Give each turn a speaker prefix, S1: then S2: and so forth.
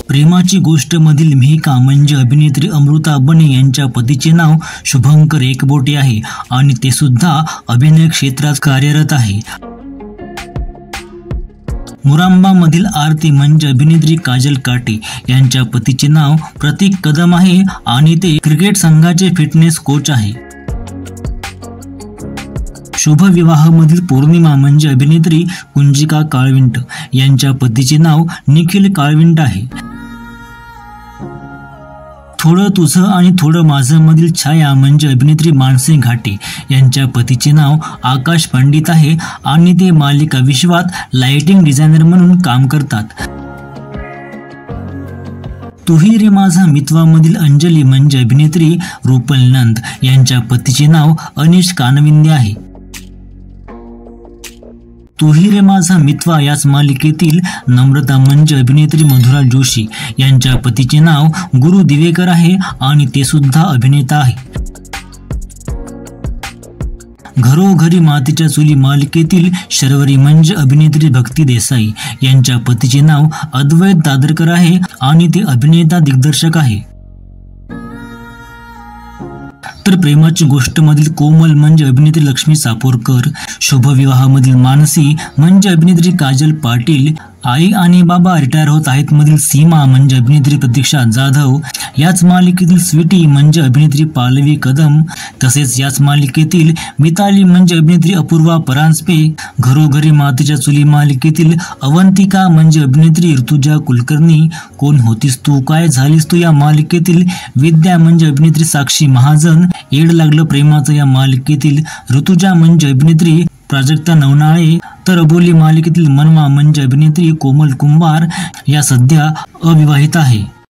S1: प्रेमाची गोष्ट मधील मिहिका म्हणजे अभिनेत्री अमृता बने यांच्या पतीचे नाव शुभंकर एकबोटे आहे आणि ते सुद्धा अभिनय क्षेत्रात कार्यरत आहे. मुरांबा मधील आरती म्हणजे अभिनेत्री काजल काटे यांच्या पतीचे नाव प्रतीक कदम आहे आणि ते क्रिकेट संघाचे फिटनेस कोच आहे. शुभ विवाह मधील पौर्णिमा म्हणजे अभिनेत्री कुंजिका काळविंट यांच्या पतीचे नाव निखिल काळविंट आहे. थोडं तुझं आणि थोडं माझं मधील छाया म्हणजे अभिनेत्री मानसी घाटे यांच्या पतीचे नाव आकाश पंडित आहे आणि ते मालिका विश्वात लाइटिंग डिझायनर म्हणून काम करतात. तुही रे माझा मितवा मधील अंजली म्हणजे अभिनेत्री रुपल नंद यांच्या पतीचे नाव अनिश कानविंदे आहे. तुही रे माझा मितवा याच मालिकेतील नम्रता म्हणजे अभिनेत्री मधुरा जोशी यांच्या पतीचे नाव गुरु दिवेकर आहे आणि ते सुद्धा अभिनेता आहे. घरोघरी मातीच्या चुली मालिकेतील शर्वरी म्हणजे अभिनेत्री भक्ती देसाई यांच्या पतीचे नाव अद्वैत दादरकर आहे आणि ते अभिनेता दिग्दर्शक आहे. तर प्रेमाची गोष्ट मधील कोमल म्हणजे अभिनेत्री लक्ष्मी सापोरकर, शुभविवाह मधील मानसी म्हणजे अभिनेत्री काजल पाटील, आई आणि बाबा रिटायर होत आहेत मधील सीमा म्हणजे अभिनेत्री प्रतीक्षा जाधव, याच मालिकेतील स्वीटी म्हणजे अभिनेत्री पालवी कदम, तसेच याच मालिकेतील मिताली म्हणजे अभिनेत्री अपूर्वा परांजपे, घरोघरी मातीच्या चुली मालिकेतील अवंतिका म्हणजे अभिनेत्री ऋतुजा कुलकर्णी, कोण होतीस तू काय झालीस तू या मालिकेतील विद्या म्हणजे अभिनेत्री साक्षी महाजन, येड लागलं प्रेमाचं या मालिकेतील ऋतुजा म्हणजे अभिनेत्री प्राजक्ता नवनाळे, तर अबोली मालिकेतील मनवा म्हणजे अभिनेत्री कोमल कुंभार या सध्या अविवाहित आहे.